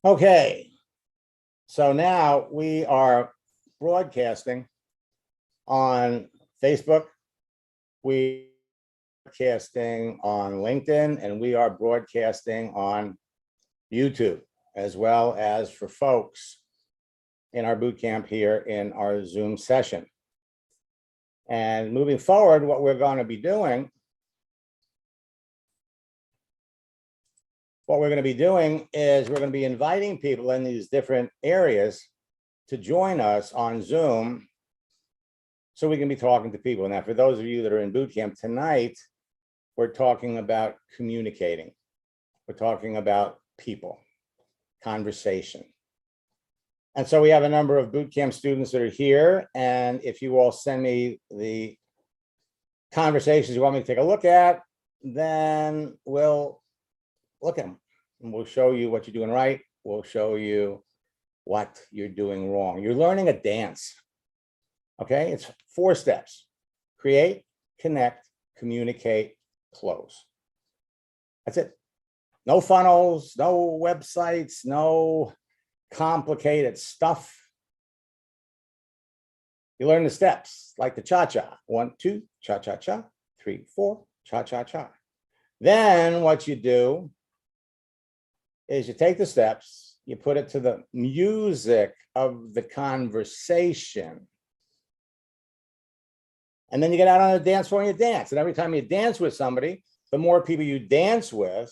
Okay, so now we are broadcasting on Facebook, we are broadcasting on LinkedIn, and we are broadcasting on YouTube, as well as for folks in our boot camp here in our Zoom session. And moving forward, what we're going to be doing is we're going to be inviting people in these different areas to join us on Zoom so we can be talking to people. Now, for those of you that are in boot camp tonight, we're talking about communicating. We're talking about people, conversation. And so we have a number of boot camp students that are here. And if you all send me the conversations you want me to take a look at, then we'll look at them and we'll show you what you're doing right. We'll show you what you're doing wrong. You're learning a dance. Okay, it's 4 steps: create, connect, communicate, close. That's it. No funnels, no websites, no complicated stuff. You learn the steps like the cha-cha. 1, 2, cha-cha-cha, 3, 4, cha-cha-cha. Then what you do is you take the steps, you put it to the music of the conversation. And then you get out on the dance floor and you dance. And every time you dance with somebody, the more people you dance with,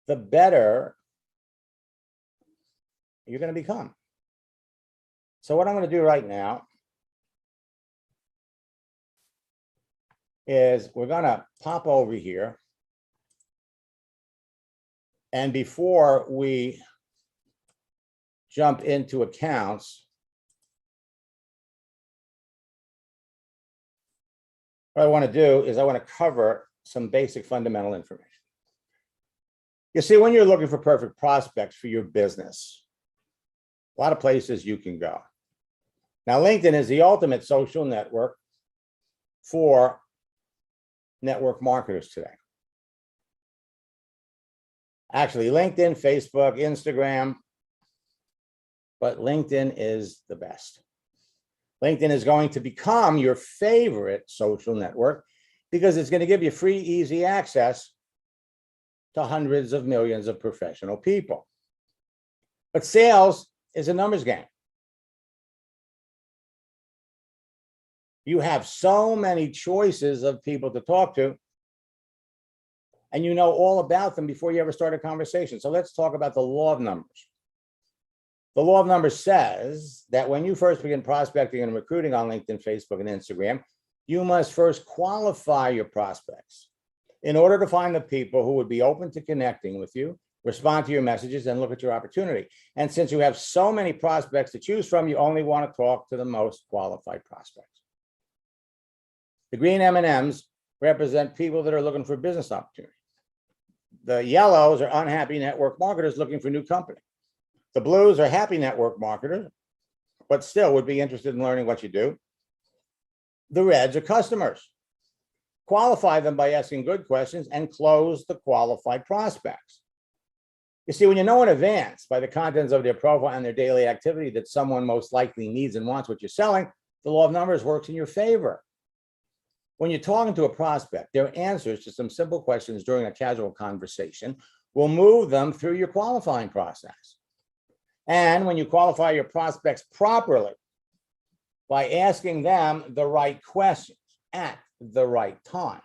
the better you're going to become. So what I'm going to do right now is we're going to pop over here. And before we jump into accounts, what I want to do is I want to cover some basic fundamental information. You see, when you're looking for perfect prospects for your business, a lot of places you can go. Now, LinkedIn is the ultimate social network for network marketers today. Actually, LinkedIn, Facebook, Instagram, but LinkedIn is the best. LinkedIn is going to become your favorite social network because it's going to give you free, easy access to hundreds of millions of professional people. But sales is a numbers game. You have so many choices of people to talk to, and you know all about them before you ever start a conversation. So let's talk about the law of numbers. The law of numbers says that when you first begin prospecting and recruiting on LinkedIn, Facebook, and Instagram, you must first qualify your prospects in order to find the people who would be open to connecting with you, respond to your messages, and look at your opportunity. And since you have so many prospects to choose from, you only want to talk to the most qualified prospects. The green M&Ms represent people that are looking for business opportunity. The yellows are unhappy network marketers looking for new company. The blues are happy network marketers, but still would be interested in learning what you do. The reds are customers. Qualify them by asking good questions and close the qualified prospects. You see, when you know in advance by the contents of their profile and their daily activity that someone most likely needs and wants what you're selling, the law of numbers works in your favor. When you're talking to a prospect, their answers to some simple questions during a casual conversation will move them through your qualifying process. And when you qualify your prospects properly by asking them the right questions at the right time,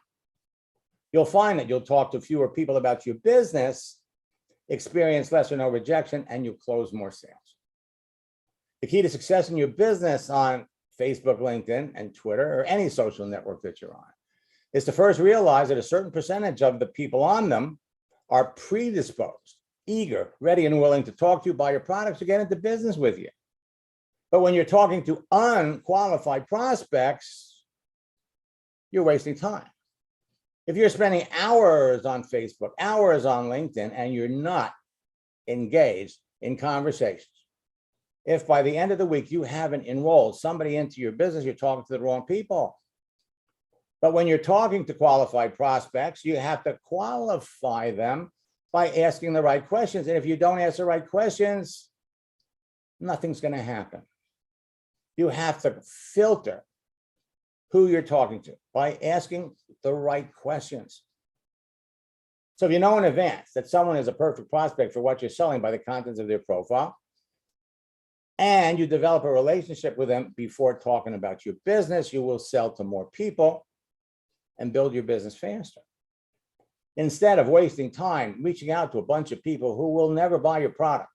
you'll find that you'll talk to fewer people about your business, experience less or no rejection, and you'll close more sales. The key to success in your business on Facebook, LinkedIn, and Twitter, or any social network that you're on, is to first realize that a certain percentage of the people on them are predisposed, eager, ready, and willing to talk to you, buy your products, or get into business with you. But when you're talking to unqualified prospects, you're wasting time. If you're spending hours on Facebook, hours on LinkedIn, and you're not engaged in conversations, if by the end of the week you haven't enrolled somebody into your business, you're talking to the wrong people. But when you're talking to qualified prospects, you have to qualify them by asking the right questions. And if you don't ask the right questions, nothing's going to happen. You have to filter who you're talking to by asking the right questions. So if you know in advance that someone is a perfect prospect for what you're selling by the contents of their profile, and you develop a relationship with them before talking about your business, you will sell to more people and build your business faster. Instead of wasting time reaching out to a bunch of people who will never buy your product,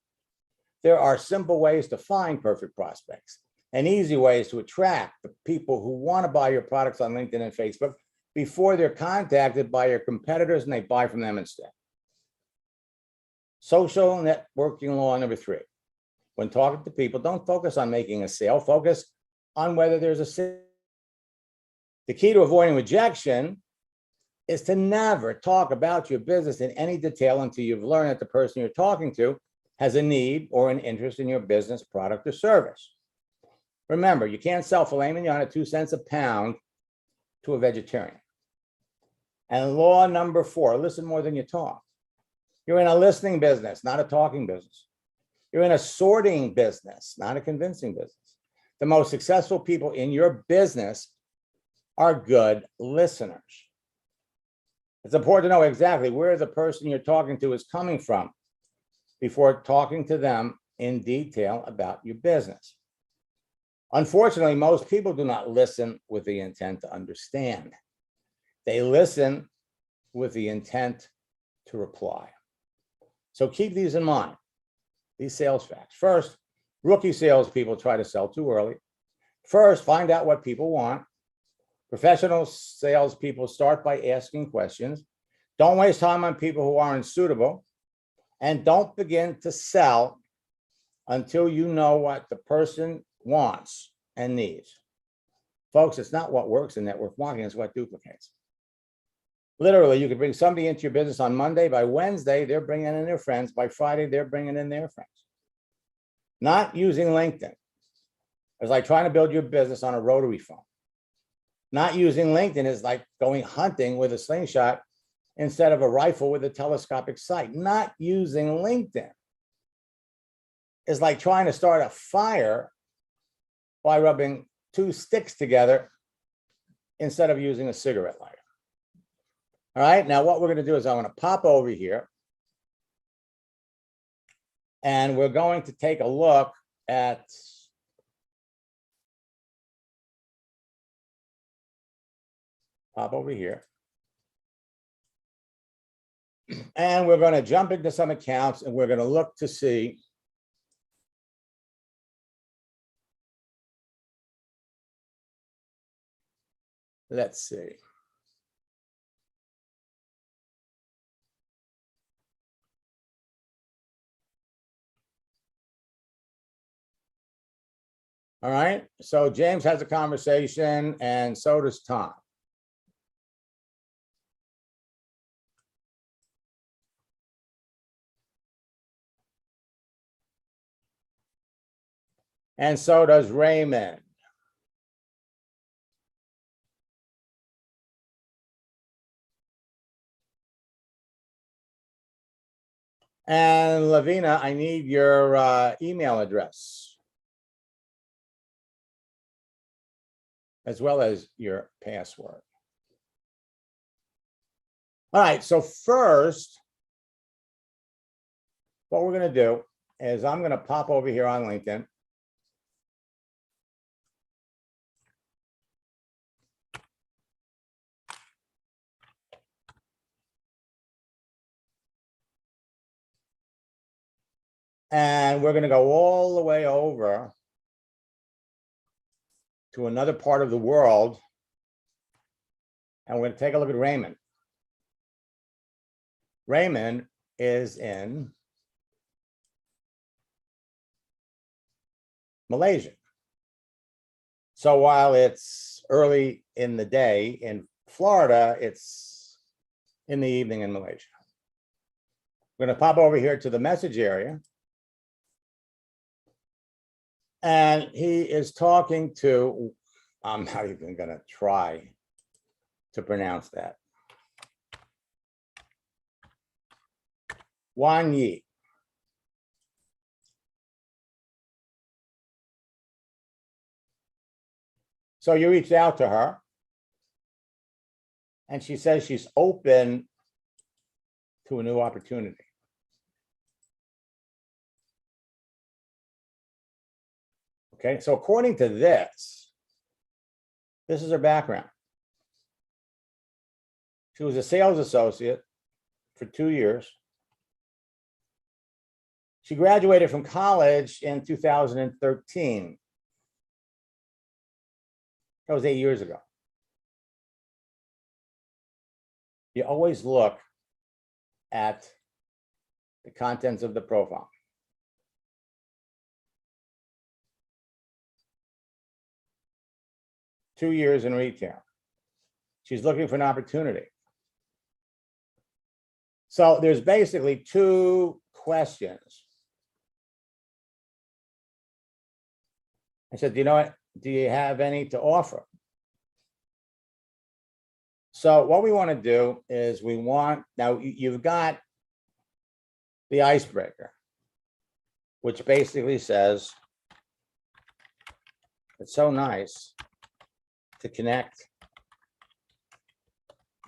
there are simple ways to find perfect prospects and easy ways to attract the people who want to buy your products on LinkedIn and Facebook before they're contacted by your competitors and they buy from them instead. Social networking law number 3. When talking to people, don't focus on making a sale, focus on whether there's a sale. The key to avoiding rejection is to never talk about your business in any detail until you've learned that the person you're talking to has a need or an interest in your business, product, or service. Remember, you can't sell filet mignon at 2 cents a pound to a vegetarian. And law number 4, listen more than you talk. You're in a listening business, not a talking business. You're in a sorting business, not a convincing business. The most successful people in your business are good listeners. It's important to know exactly where the person you're talking to is coming from before talking to them in detail about your business. Unfortunately, most people do not listen with the intent to understand. They listen with the intent to reply. So keep these in mind, these sales facts. First, rookie salespeople try to sell too early. First, find out what people want. Professional salespeople start by asking questions. Don't waste time on people who aren't suitable. And don't begin to sell until you know what the person wants and needs. Folks, it's not what works in network marketing, it's what duplicates. Literally, you could bring somebody into your business on Monday. By Wednesday, they're bringing in their friends. By Friday, they're bringing in their friends. Not using LinkedIn. It's like trying to build your business on a rotary phone. Not using LinkedIn is like going hunting with a slingshot instead of a rifle with a telescopic sight. Not using LinkedIn is like trying to start a fire by rubbing 2 sticks together instead of using a cigarette lighter. All right, now what we're going to do is I'm going to pop over here and we're going to take a look at pop over here. And we're going to jump into some accounts and we're going to look to see let's see. All right, so James has a conversation and so does Tom. And so does Raymond. And Lavina, I need your email address, as well as your password. All right, so first, what we're going to do is I'm going to pop over here on LinkedIn. And we're going to go all the way over to another part of the world. And we're going to take a look at Raymond. Raymond is in Malaysia. So while it's early in the day in Florida, it's in the evening in Malaysia. We're going to pop over here to the message area. And he is talking to, I'm not even going to try to pronounce that. Wan Yi. So you reached out to her, and she says she's open to a new opportunity. Okay, so according to this is her background. She was a sales associate for 2 years. She graduated from college in 2013. That was 8 years ago. You always look at the contents of the profile. Two years in retail. She's looking for an opportunity. So there's basically two questions. I said, you know what? Do you have any to offer? So what we want to do is now you've got the icebreaker, which basically says, it's so nice to connect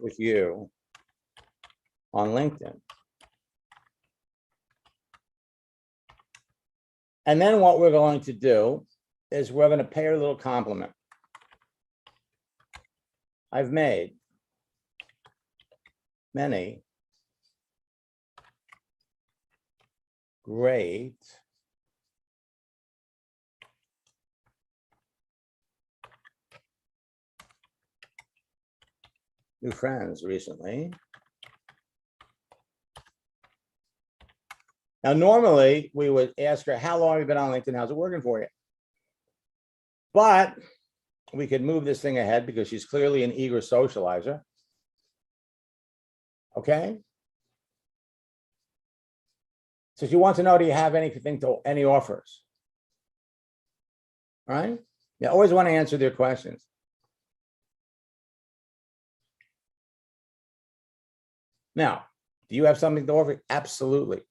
with you on LinkedIn. And then what we're going to do is we're going to pay her a little compliment. I've made many great new friends recently. Now, normally we would ask her, how long have you been on LinkedIn? How's it working for you? But we could move this thing ahead because she's clearly an eager socializer. Okay. So she wants to know, do you have any offers? All right. You always want to answer their questions. Now, do you have something to offer? Absolutely.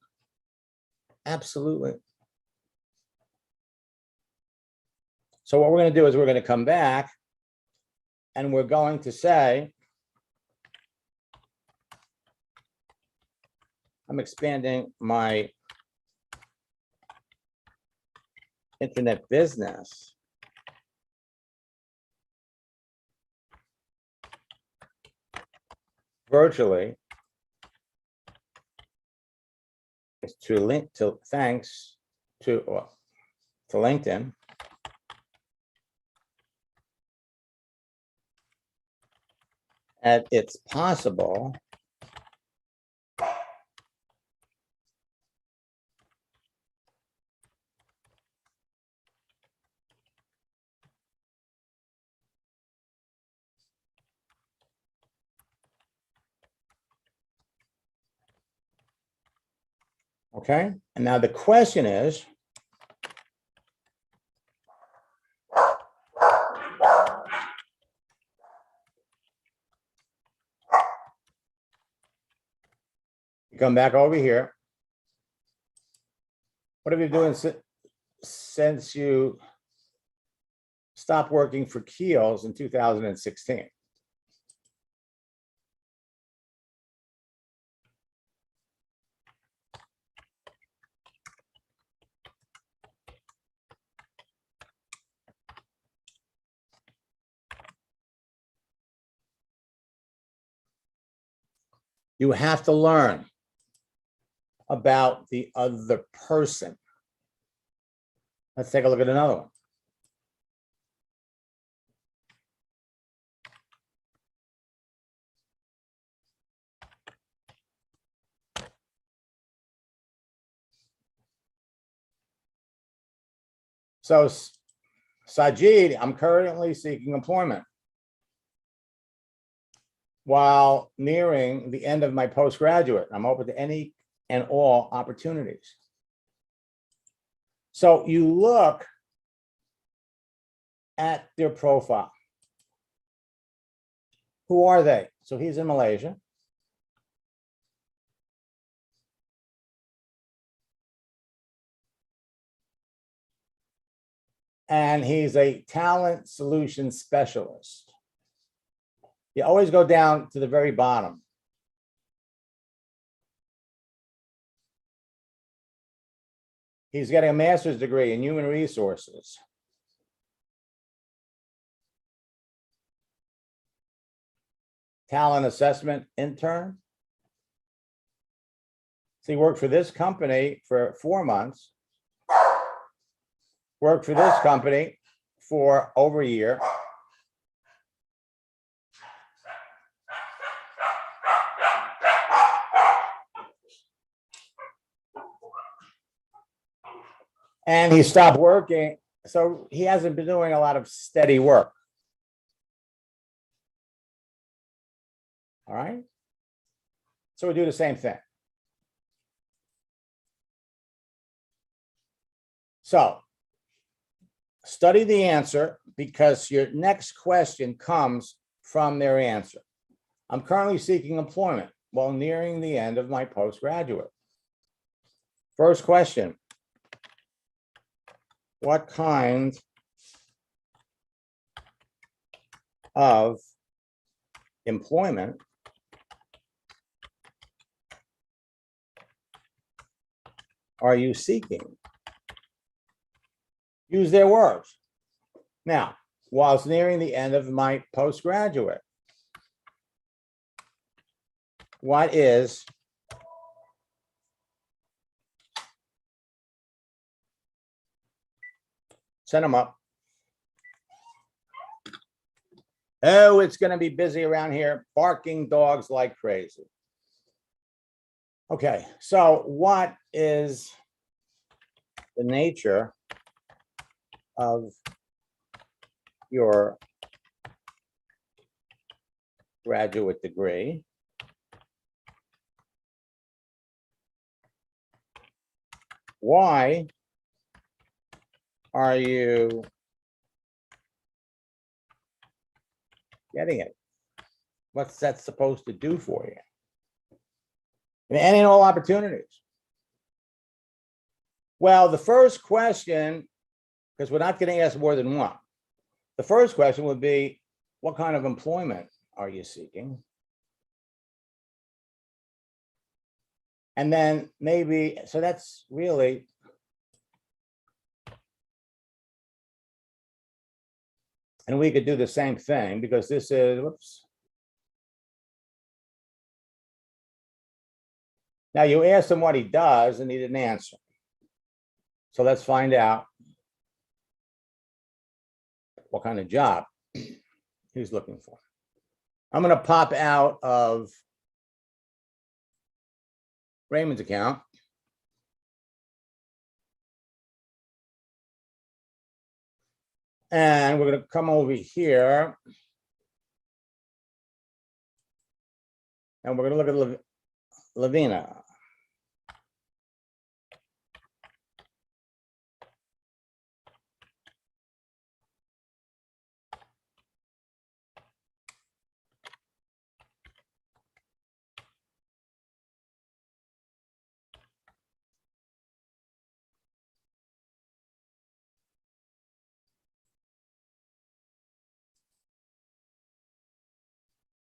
Absolutely. So what we're going to do is we're going to come back and we're going to say, I'm expanding my internet business virtually thanks to LinkedIn. And it's possible okay. And now the question is, you come back over here. What have you been doing since you stopped working for Kiehl's in 2016? You have to learn about the other person. Let's take a look at another one. So, Sajid, I'm currently seeking employment while nearing the end of my postgraduate. I'm open to any and all opportunities. So you look at their profile. Who are they? So he's in Malaysia. and he's a talent solution specialist. You always go down to the very bottom. He's getting a master's degree in human resources. Talent assessment intern. So he worked for this company for 4 months. Worked for this company for over a year. And he stopped working. So he hasn't been doing a lot of steady work. All right. So we do the same thing. So study the answer because your next question comes from their answer. I'm currently seeking employment while nearing the end of my postgraduate. First question. What kind of employment are you seeking? Use their words. Now, whilst nearing the end of my postgraduate, what is send them up. Oh, it's going to be busy around here, barking dogs like crazy. Okay, so what is the nature of your graduate degree? Why are you getting it? What's that supposed to do for you? And in all opportunities. Well, the first question, because we're not going to ask more than one. The first question would be, what kind of employment are you seeking? And then maybe, so that's really, and we could do the same thing because this is, whoops. Now you asked him what he does and he didn't answer. So let's find out what kind of job he's looking for. I'm going to pop out of Raymond's account. And we're going to come over here. And we're going to look at Lavina.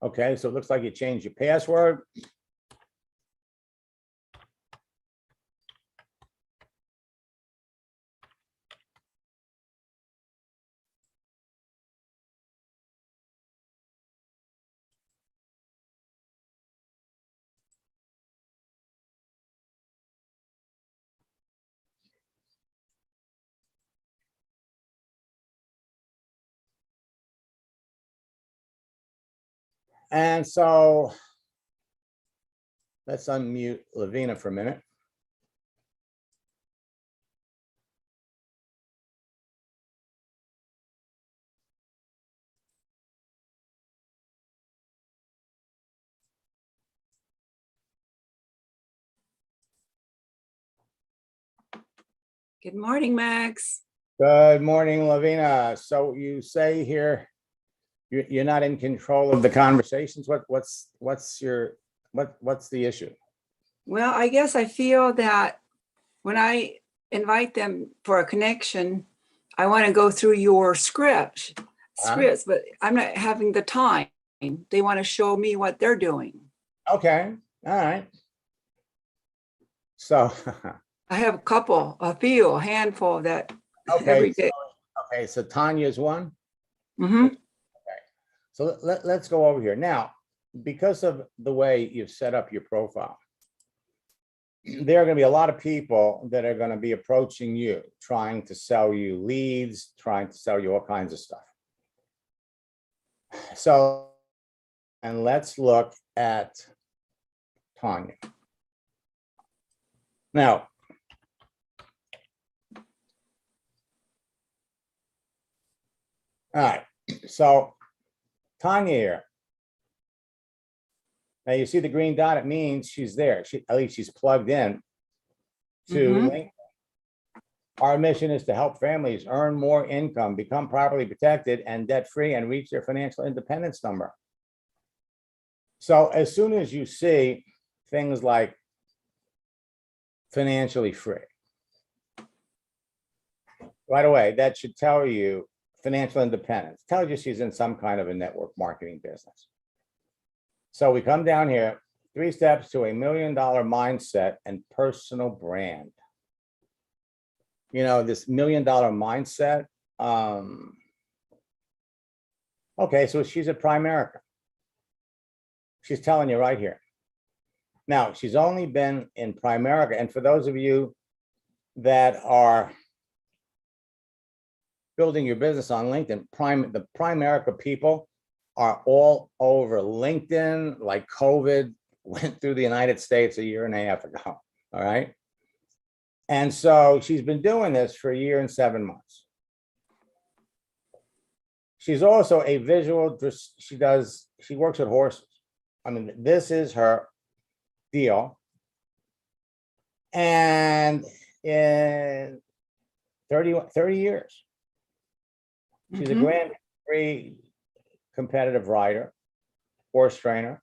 Okay, so it looks like you changed your password. And so let's unmute Lavina for a minute. Good morning, Max. Good morning, Lavina. So you say here you're not in control of the conversations. What's the issue? Well, I guess I feel that when I invite them for a connection, I want to go through your scripts, Huh? but I'm not having the time. They want to show me what they're doing. Okay, all right. So, I have a handful that okay, every day. okay, so Tanya's one. Mm-hmm. So let's go over here. Now, because of the way you've set up your profile, there are going to be a lot of people that are going to be approaching you, trying to sell you leads, trying to sell you all kinds of stuff. So, and let's look at Tanya. Now, all right, so Tanya here. Now you see the green dot, it means she's there. At least she's plugged in to LinkedIn. Our mission is to help families earn more income, become properly protected and debt-free, and reach their financial independence number. So as soon as you see things like financially free, right away, that should tell you financial independence. Tells you she's in some kind of a network marketing business. So we come down here, 3 steps to $1 million mindset and personal brand. You know, this $1 million mindset. Okay, so she's at Primerica. She's telling you right here. Now, she's only been in Primerica. And for those of you that are building your business on LinkedIn, the Primerica people are all over LinkedIn, like COVID went through the United States a year and a half ago. All right. And so she's been doing this for a year and 7 months. She's also a visual, she works with horses. I mean, this is her deal. And in 30 years, she's a Grand Prix competitive rider, horse trainer.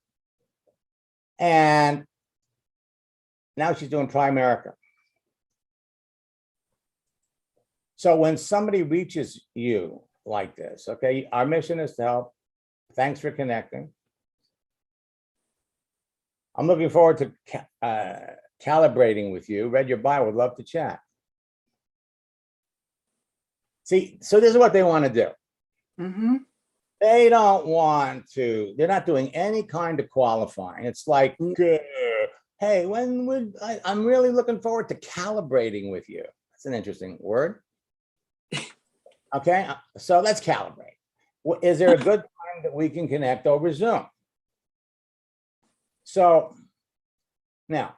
And now she's doing Primerica. So when somebody reaches you like this, okay, our mission is to help. Thanks for connecting. I'm looking forward to calibrating with you. Read your bio, would love to chat. See, so this is what they want to do. They don't want to, they're not doing any kind of qualifying. It's like, hey, when would I'm really looking forward to calibrating with you. That's an interesting word. Okay, so let's calibrate. Is there a good time that we can connect over Zoom? So now,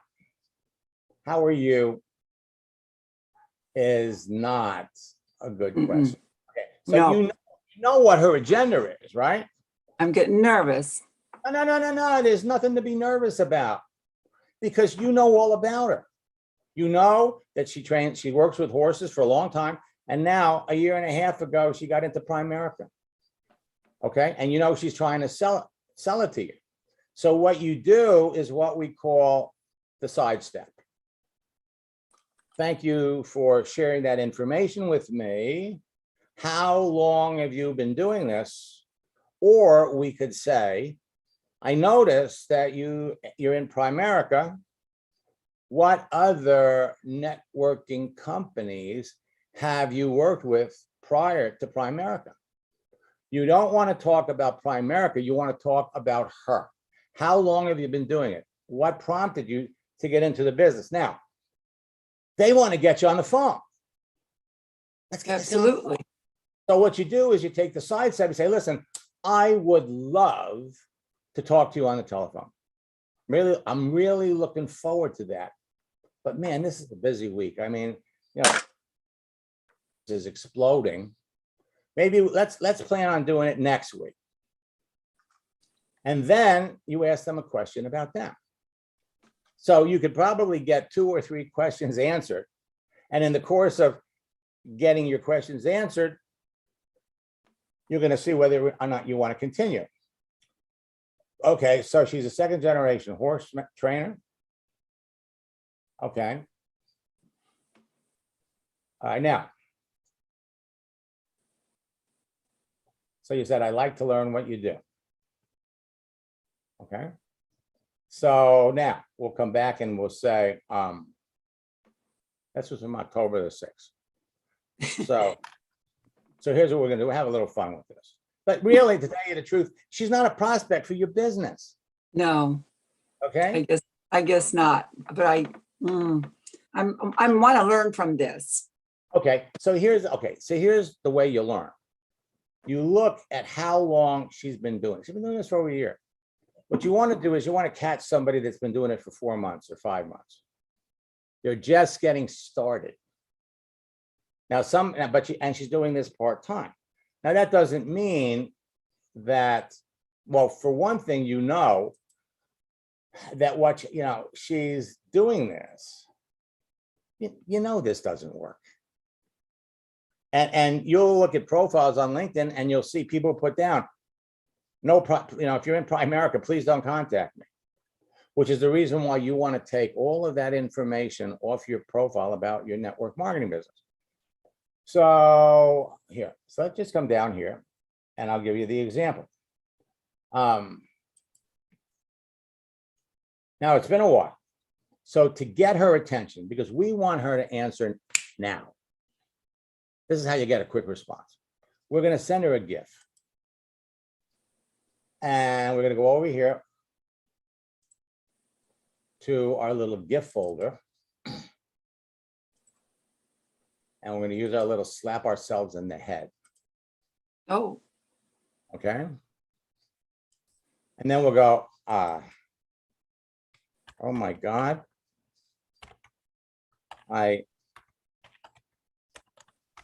how are you is not a good question. Okay, so No. you know what her agenda is, right? I'm getting nervous. No. There's nothing to be nervous about because you know all about her. You know that she works with horses for a long time. And now a year and a half ago, she got into Primerica. Okay. And you know, she's trying to sell it to you. So what you do is what we call the sidestep. Thank you for sharing that information with me. How long have you been doing this? Or we could say, I noticed that you're in Primerica. What other networking companies have you worked with prior to Primerica? You don't want to talk about Primerica. You want to talk about her. How long have you been doing it? What prompted you to get into the business? Now, they want to get you on the phone. Absolutely. So what you do is you take the side step and say, listen, I would love to talk to you on the telephone. Really, I'm really looking forward to that. But man, this is a busy week. I mean, you know, this is exploding. Maybe let's plan on doing it next week. And then you ask them a question about them. So you could probably get 2 or 3 questions answered. And in the course of getting your questions answered, you're going to see whether or not you want to continue. Okay, so she's a 2nd generation horse trainer. Okay. All right, now, So you said, I like to learn what you do. Okay. So now we'll come back and we'll say, this was from October the 6th. So here's what we're gonna do. We'll have a little fun with this. But really, to tell you the truth, she's not a prospect for your business. No, Okay. I guess not, but I want to learn from this. Okay. So here's the way you learn. You look at how long she's been doing it. She's been doing this for over a year. What you want to do is you want to catch somebody that's been doing it for 4 months or 5 months. They're just getting started. Now, she's doing this part-time. Now, that doesn't mean that, well, for one thing, you know that she's doing this. You know this doesn't work. And you'll look at profiles on LinkedIn and you'll see people put down, if you're in Primerica, please don't contact me, which is the reason why you want to take all of that information off your profile about your network marketing business. So let's just come down here and I'll give you the example. Now it's been a while. So to get her attention, because we want her to answer now, this is how you get a quick response. We're going to send her a GIF. And we're going to go over here to our little GIF folder. And we're going to use our little slap ourselves in the head. Oh, Okay. And then we'll go, oh my God. I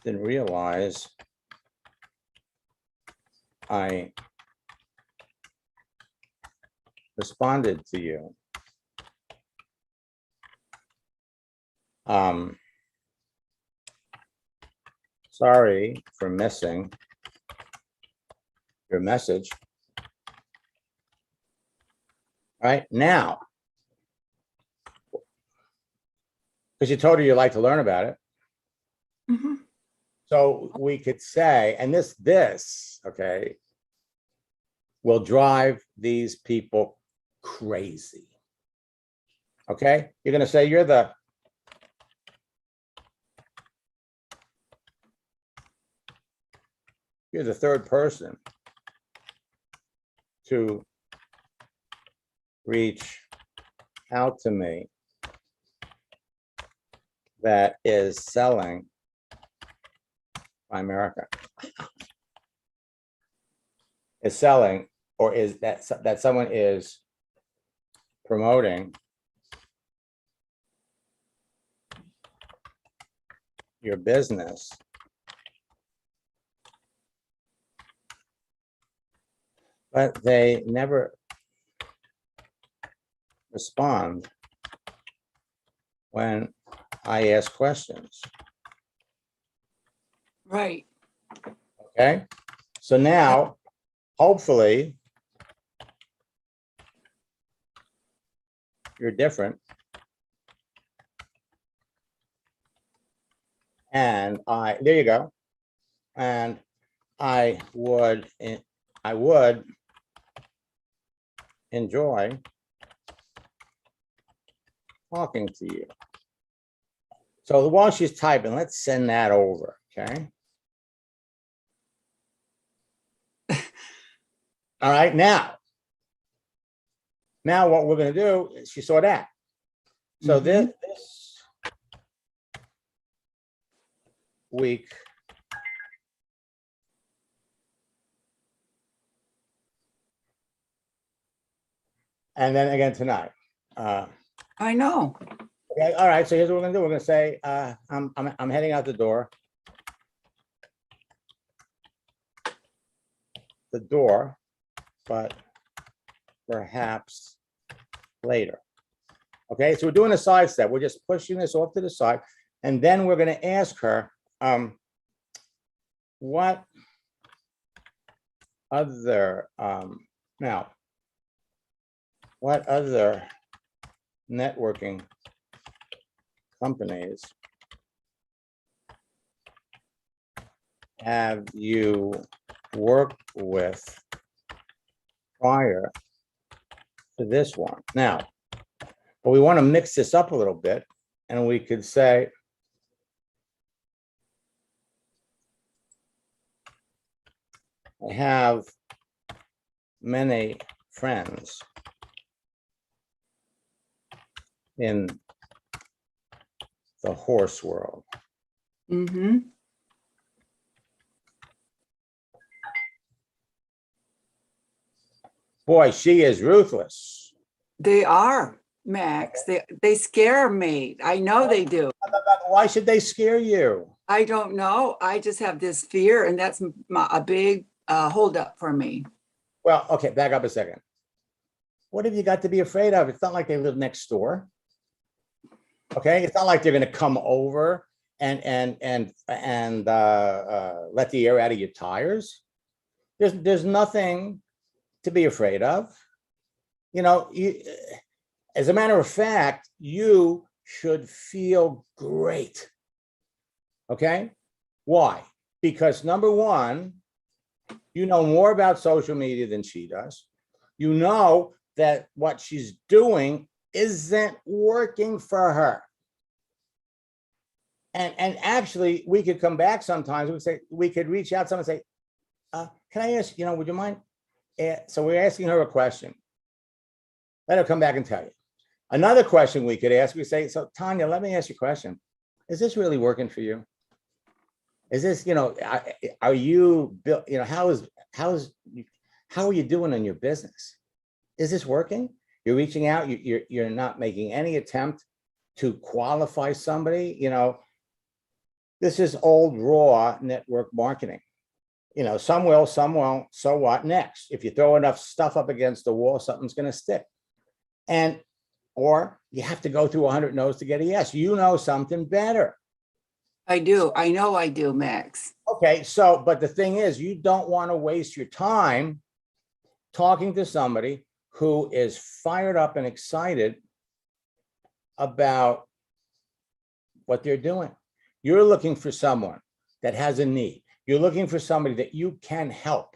didn't realize I responded to you. Sorry for missing your message. All right, now, because you told her you like to learn about it. mm-hmm. So we could say, and this, okay, will drive these people crazy. Okay, you're going to say you're the third person to reach out to me that is selling Primerica. Is selling, or is that someone is promoting your business, but they never respond when I ask questions. Right. Okay, so now hopefully you're different. And there you go. And I would enjoy talking to you. So while she's typing, let's send that over, okay? All right, now what we're going to do is, she saw that. So this week, and then again tonight. I know. Okay, all right, so here's what we're going to do. We're going to say, I'm heading out the door. But perhaps later. Okay, so we're doing a side step. We're just pushing this off to the side, and then we're going to ask her, what other networking companies have you worked with prior to this one. Now, but we want to mix this up a little bit, and we could say, I have many friends in the horse world. Mm-hmm. Boy, she is ruthless. They are, Max. They scare me. I know they do. Why should they scare you? I don't know. I just have this fear, and that's a big holdup for me. Well, okay, back up a second. What have you got to be afraid of? It's not like they live next door. Okay, it's not like they're going to come over and let the air out of your tires. There's nothing to be afraid of. You know, as a matter of fact, you should feel great. Okay, why? Because number one, you know more about social media than she does. You know that what she's doing isn't working for her. And actually, we could come back sometimes. We could reach out to someone and say, can I ask, would you mind? So we're asking her a question. Let her come back and tell you. Another question we could ask, we say, so Tanya, let me ask you a question. Is this really working for you? Is this, are you, how are you doing in your business? Is this working? You're reaching out, you're not making any attempt to qualify somebody, this is old raw network marketing. Some will, some won't, so what next? If you throw enough stuff up against the wall, something's gonna stick. Or you have to go through 100 no's to get a yes. You know something better. I do. I know I do, Max. Okay, but the thing is, you don't want to waste your time talking to somebody who is fired up and excited about what they're doing. You're looking for someone that has a need. You're looking for somebody that you can help.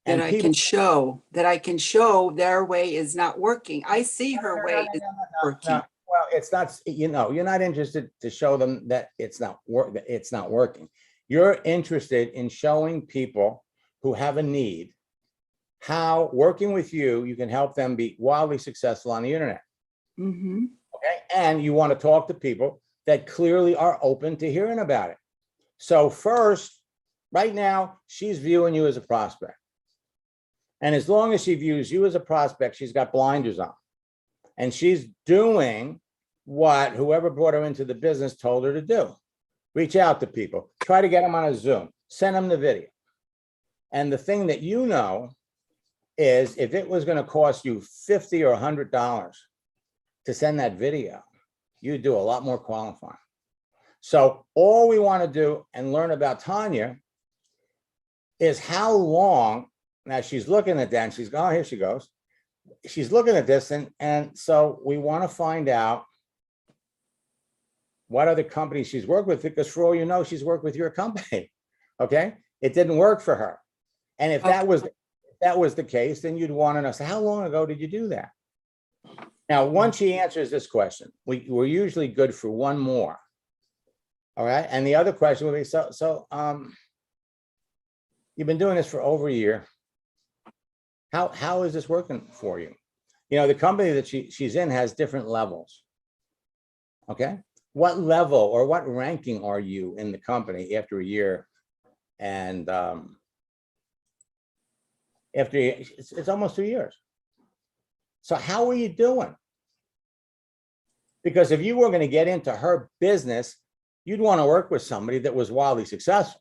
That I can show their way is not working. I see her way is working. Well, it's not, you're not interested to show them that it's not working. You're interested in showing people who have a need how working with you can help them be wildly successful on the internet. Mm-hmm. Okay. And you want to talk to people that clearly are open to hearing about it. So first, right now, she's viewing you as a prospect. And as long as she views you as a prospect, she's got blinders on. And she's doing what whoever brought her into the business told her to do. Reach out to people, try to get them on a Zoom, send them the video. And the thing that is if it was going to cost you $50 or $100 to send that video, you'd do a lot more qualifying. So all we want to do and learn about Tanya is how long, now she's looking at that and she's going, oh, here she goes. She's looking at this and so we want to find out what other companies she's worked with, because for all you know, she's worked with your company. Okay. It didn't work for her. And if that was the case, then you'd want to know, so how long ago did you do that? Now, once she answers this question, we're usually good for one more. All right. And the other question would be, so you've been doing this for over a year. How is this working for you? The company that she's in has different levels. Okay. What level or what ranking are you in the company after a year? And it's almost 2 years. So how are you doing? Because if you were going to get into her business, you'd want to work with somebody that was wildly successful.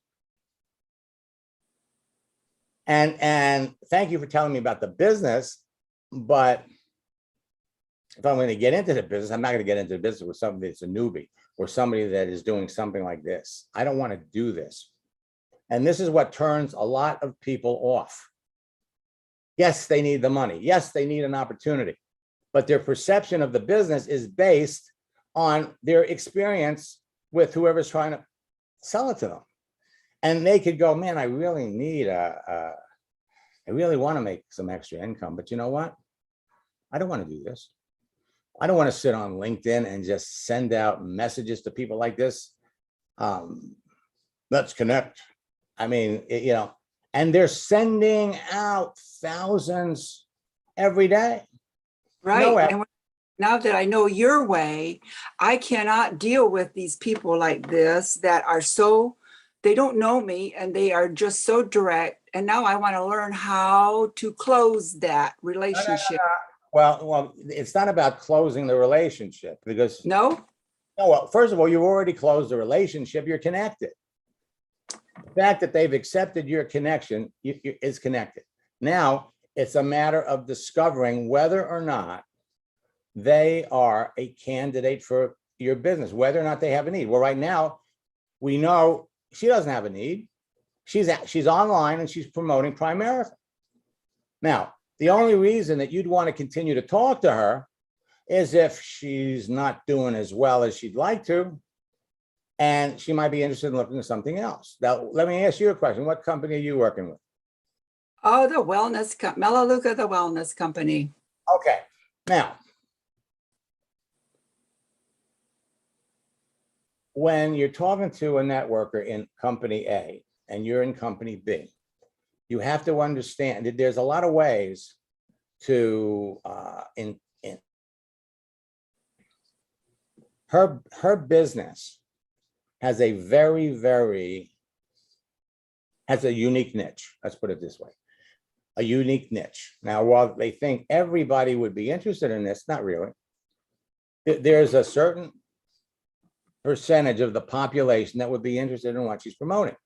And thank you for telling me about the business, but if I'm going to get into the business, I'm not going to get into the business with somebody that's a newbie or somebody that is doing something like this. I don't want to do this. And this is what turns a lot of people off. Yes, they need the money. Yes, they need an opportunity, but their perception of the business is based on their experience with whoever's trying to sell it to them. And they could go, man, I really need I really want to make some extra income, but you know what? I don't want to do this. I don't want to sit on LinkedIn and just send out messages to people like this. Let's connect. I mean, and they're sending out thousands every day. Right. And now that I know your way, I cannot deal with these people like this that are so, they don't know me and they are just so direct. And now I want to learn how to close that relationship. Well, it's not about closing the relationship because No? well, first of all, you've already closed the relationship. You're connected. The fact that they've accepted your connection is connected. Now it's a matter of discovering whether or not they are a candidate for your business, whether or not they have a need. Well, right now, we know she doesn't have a need. She's online and she's promoting Primerica. Now, the only reason that you'd want to continue to talk to her is if she's not doing as well as she'd like to, and she might be interested in looking at something else. Now, let me ask you a question. What company are you working with? Oh, the wellness, Melaleuca, the wellness company. Okay. Now, when you're talking to a networker in company A and you're in company B, you have to understand that there's a lot of ways to her business has a has a unique niche. Let's put it this way, a unique niche. Now, while they think everybody would be interested in this, not really. There's a certain percentage of the population that would be interested in what she's promoting.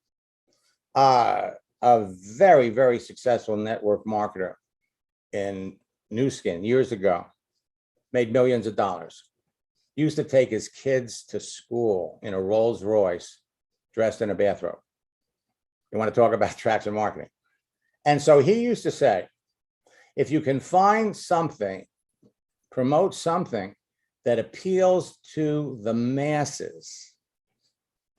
A very, very successful network marketer in New Skin years ago, made millions of dollars, used to take his kids to school in a Rolls Royce dressed in a bathrobe. You want to talk about traction marketing. And so he used to say, if you can find something, promote something that appeals to the masses,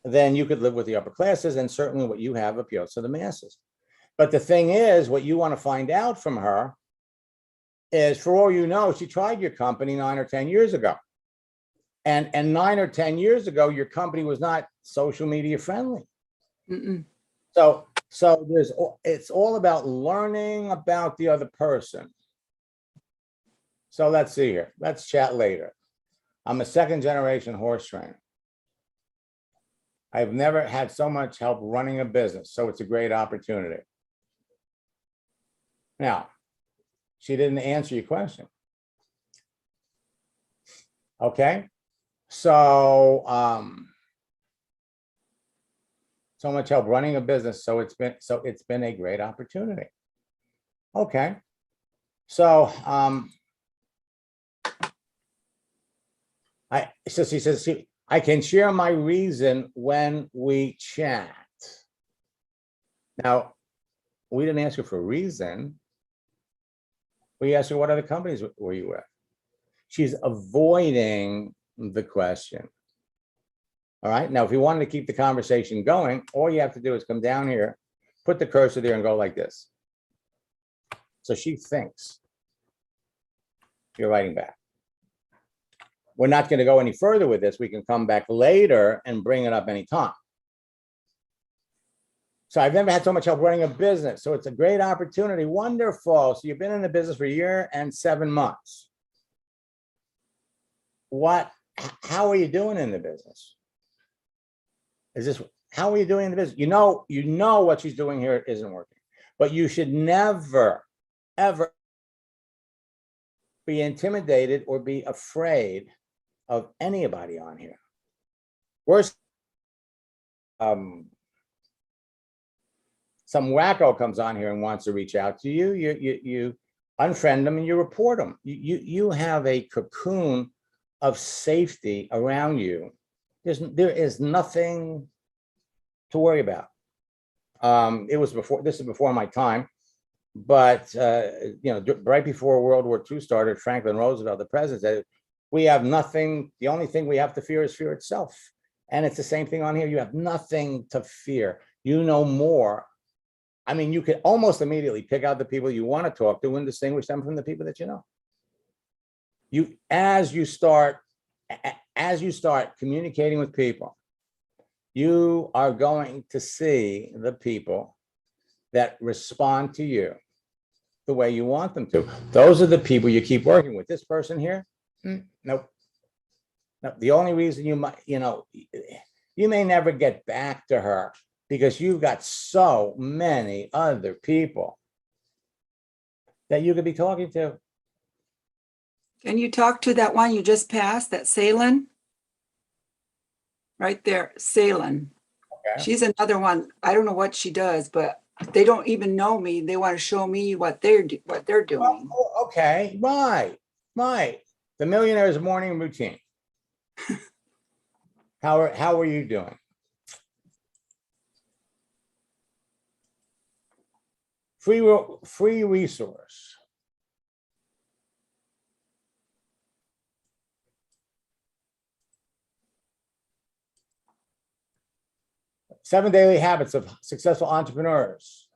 then you could live with the upper classes, and certainly what you have appeals to the masses. But the thing is, what you want to find out from her is, for all you know, she tried your company 9 or 10 years ago. And 9 or 10 years ago, your company was not social media friendly. Mm-mm. So it's all about learning about the other person. So let's see here. Let's chat later. I'm a second generation horse trainer. I've never had so much help running a business, so it's a great opportunity. Now, she didn't answer your question. Okay, so so much help running a business, so it's been a great opportunity. Okay, so so she says I can share my reason when we chat. Now, we didn't ask her for a reason. We asked her what other companies were you with. She's avoiding the question. All right. Now, if you wanted to keep the conversation going, all you have to do is come down here, put the cursor there and go like this. So she thinks you're writing back. We're not going to go any further with this. We can come back later and bring it up anytime. So I've never had so much help running a business. So it's a great opportunity. Wonderful. So you've been in the business for a year and 7 months. How are you doing in the business? How are you doing in the business? You know what she's doing here isn't working, but you should never, ever be intimidated or be afraid of anybody on here. Worse, some wacko comes on here and wants to reach out to you. You unfriend them and you report them. You have a cocoon of safety around you. There is nothing to worry about. This is before my time, but right before World War II started, Franklin Roosevelt, the president, said, we have nothing. The only thing we have to fear is fear itself. And it's the same thing on here. You have nothing to fear. you know more. I mean, you could almost immediately pick out the people you want to talk to and distinguish them from the people that you know. As you start communicating with people, you are going to see the people that respond to you the way you want them to. Those are the people you keep working with. This person here, nope. No, the only reason you might, you may never get back to her because you've got so many other people that you could be talking to. Can you talk to that one you just passed, that Salin? Right there, Salin. Okay. She's another one. I don't know what she does, but they don't even know me. They want to show me what they're doing. Well, okay, right. The Millionaire's Morning Routine. How are you doing? Free resource. Seven Daily Habits of Successful Entrepreneurs.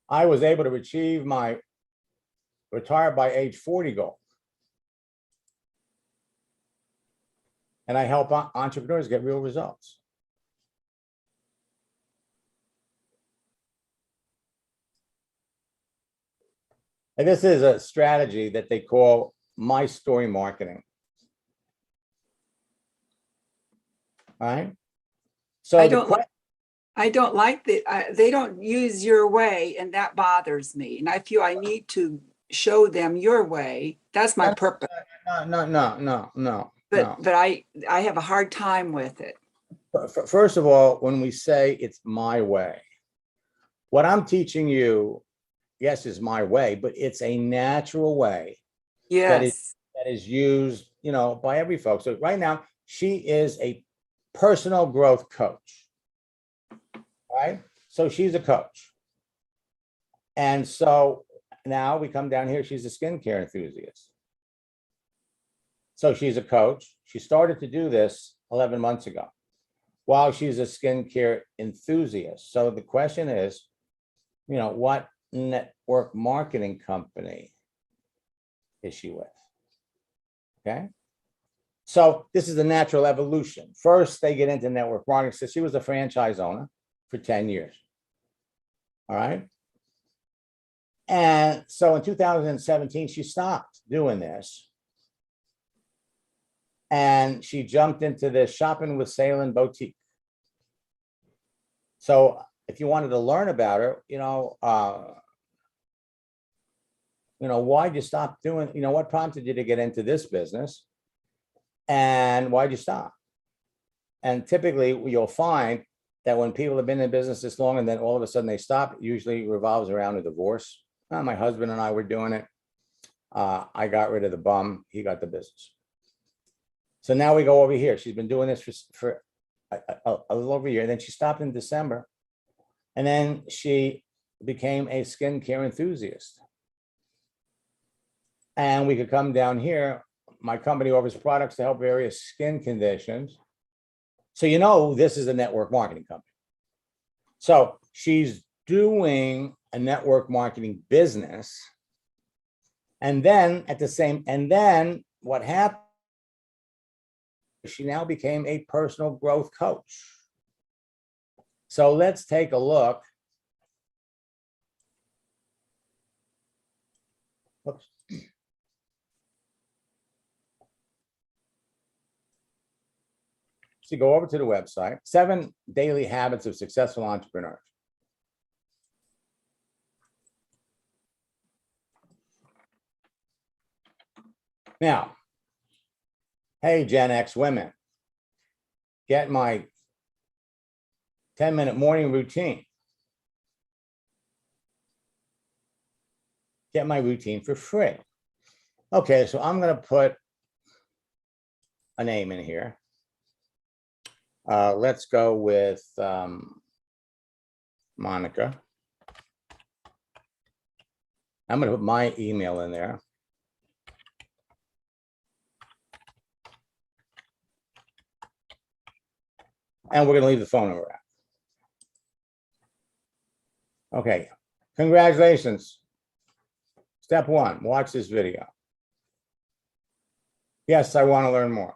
I was able to achieve my retire by age 40 goal. And I help entrepreneurs get real results. And this is a strategy that they call my story marketing. All right. So I don't like that. They don't use your way, and that bothers me. And I feel I need to show them your way. That's my purpose. No. But I have a hard time with it. First of all, when we say it's my way, what I'm teaching you, yes, is my way, but it's a natural way. Yes. That is used, by every folks. So right now, she is a personal growth coach. Right? So she's a coach. And so now we come down here, she's a skincare enthusiast. So she's a coach. She started to do this 11 months ago while she's a skincare enthusiast. So the question is, what network marketing company is she with? Okay. So this is the natural evolution. First, they get into network marketing. So she was a franchise owner for 10 years. All right. And so in 2017, she stopped doing this. And she jumped into the Shopping with Salin boutique. So if you wanted to learn about her, why'd you stop doing, what prompted you to get into this business? And why'd you stop? And typically you'll find that when people have been in business this long and then all of a sudden they stop, it usually revolves around a divorce. My husband and I were doing it. I got rid of the bum. He got the business. So now we go over here. She's been doing this for a little over a year. Then she stopped in December. And then she became a skincare enthusiast. And we could come down here. My company offers products to help various skin conditions. So this is a network marketing company. So she's doing a network marketing business. And then what happened? She now became a personal growth coach. So let's take a look. Oops. So go over to the website, 7 Daily Habits of Successful Entrepreneurs. Now, hey, Gen X women, get my 10-minute morning routine. Get my routine for free. Okay, so I'm going to put a name in here. Let's go with Monica. I'm going to put my email in there. And we're going to leave the phone number out. Okay. Congratulations. Step one, watch this video. Yes, I want to learn more.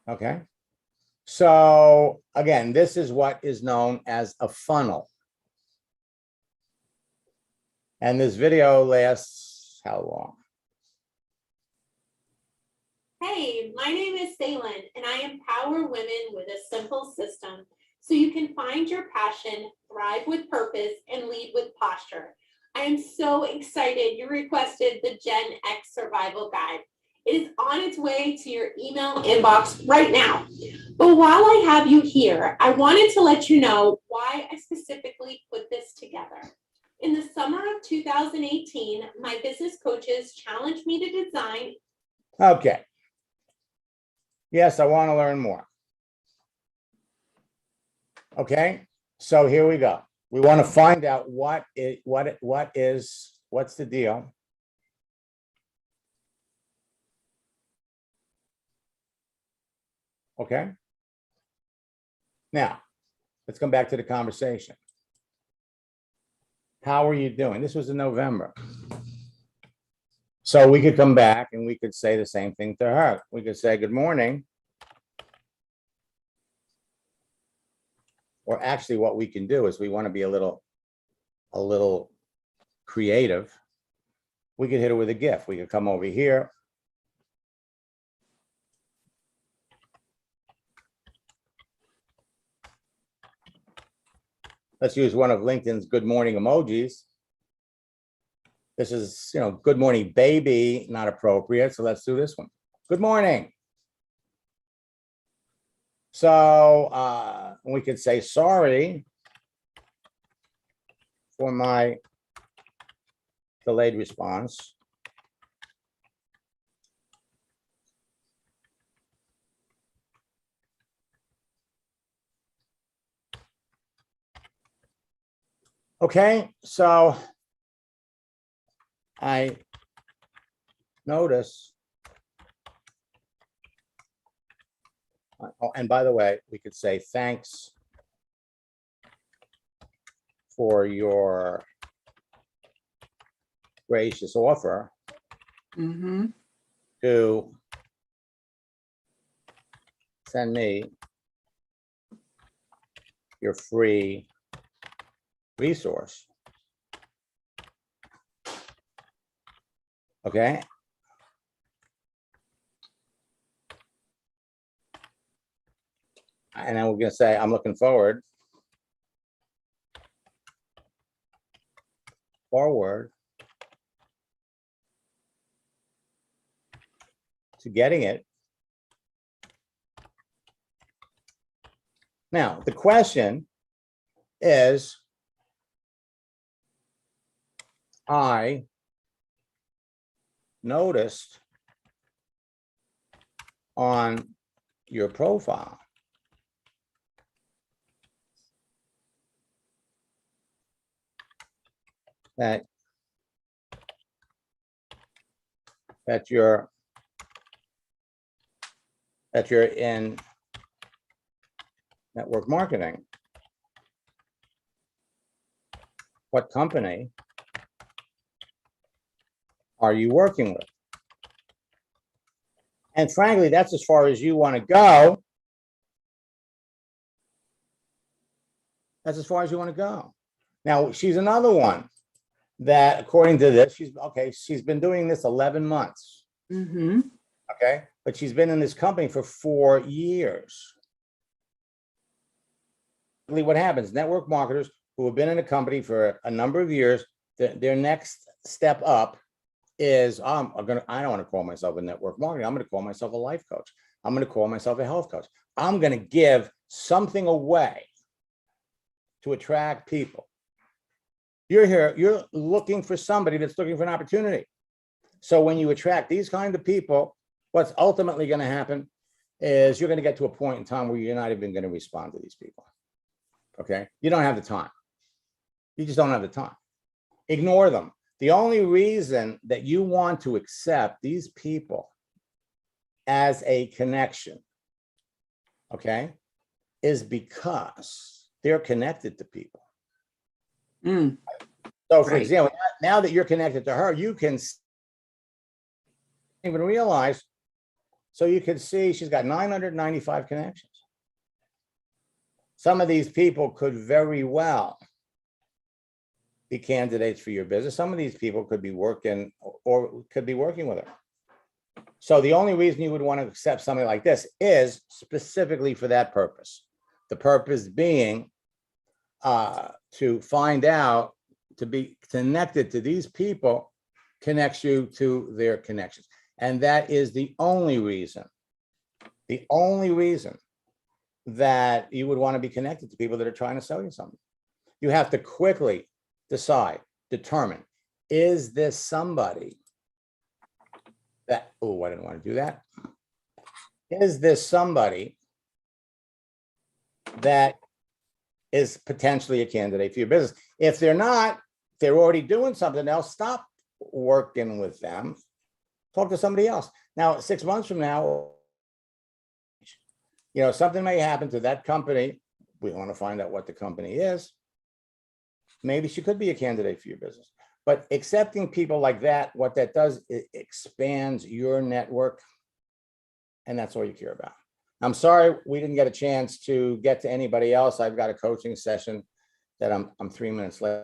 Okay. So again, this is what is known as a funnel. And this video lasts how long? Hey, my name is Salen, and I empower women with a simple system so you can find your passion, thrive with purpose, and lead with posture. I am so excited you requested the Gen X Survival Guide. It is on its way to your email inbox right now. But while I have you here, I wanted to let you know why I specifically put this together. In the summer of 2018, my business coaches challenged me to design. Okay. Yes, I want to learn more. Okay, so here we go. We want to find out what's the deal. Okay. Now, let's come back to the conversation. How are you doing? This was in November. So we could come back and we could say the same thing to her. We could say, good morning. Or actually what we can do is we want to be a little creative. We could hit her with a gift. We could come over here. Let's use one of LinkedIn's good morning emojis. This is, good morning, baby, not appropriate. So let's do this one. Good morning. So we could say, sorry for my delayed response. Okay, so I notice, oh, and by the way, we could say thanks for your gracious offer to send me your free resource. Okay. And then we're going to say, I'm looking forward to getting it. Now, the question is, I noticed on your profile that you're in network marketing. What company are you working with? And frankly, that's as far as you want to go. That's as far as you want to go. Now, she's another one that, according to this, she's been doing this 11 months. Okay, but she's been in this company for 4 years. What happens? Network marketers who have been in a company for a number of years, their next step up is, I don't want to call myself a network marketer. I'm going to call myself a life coach. I'm going to call myself a health coach. I'm going to give something away to attract people. You're here, you're looking for somebody that's looking for an opportunity. So when you attract these kind of people, what's ultimately going to happen is you're going to get to a point in time where you're not even going to respond to these people. Okay? You don't have the time. You just don't have the time. Ignore them. The only reason that you want to accept these people as a connection, okay, is because they're connected to people. Mm, So for right. example, now that you're connected to her, you can even realize, so you can see she's got 995 connections. Some of these people could very well be candidates for your business. Some of these people could be working or could be working with her. So the only reason you would want to accept something like this is specifically for that purpose. The purpose being to find out, to be connected to these people connects you to their connections. And that is the only reason that you would want to be connected to people that are trying to sell you something. You have to quickly determine, is this somebody that, oh, I didn't want to do that. Is this somebody that is potentially a candidate for your business? If they're not, they're already doing something else, stop working with them. Talk to somebody else. Now, 6 months from now, you know, something may happen to that company. We want to find out what the company is. Maybe she could be a candidate for your business. But accepting people like that, what that does, it expands your network. And that's all you care about. I'm sorry we didn't get a chance to get to anybody else. I've got a coaching session that I'm 3 minutes late.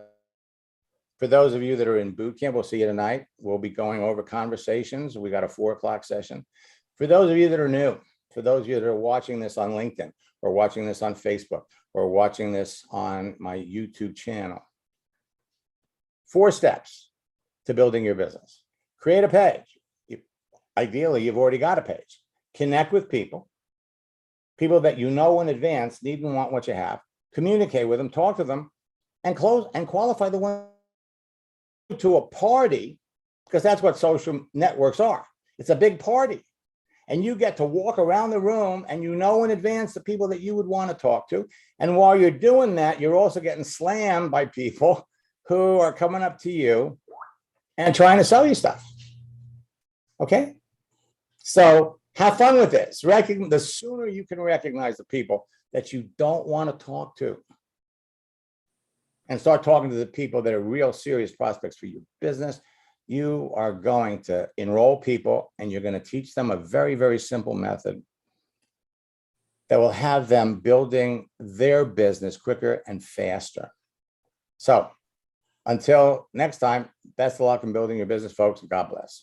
For those of you that are in boot camp, we'll see you tonight. We'll be going over conversations. We got a 4 o'clock session. For those of you that are new, for those of you that are watching this on LinkedIn or watching this on Facebook or watching this on my YouTube channel, 4 steps to building your business. Create a page. Ideally, you've already got a page. Connect with people that you know in advance need and want what you have. Communicate with them, talk to them, and close and qualify the one to a party, because that's what social networks are. It's a big party. And you get to walk around the room and you know in advance the people that you would want to talk to. And while you're doing that, you're also getting slammed by people who are coming up to you and trying to sell you stuff. Okay? So have fun with this. The sooner you can recognize the people that you don't want to talk to and start talking to the people that are real serious prospects for your business, you are going to enroll people and you're going to teach them a very, very simple method that will have them building their business quicker and faster. So until next time, best of luck in building your business, folks. God bless.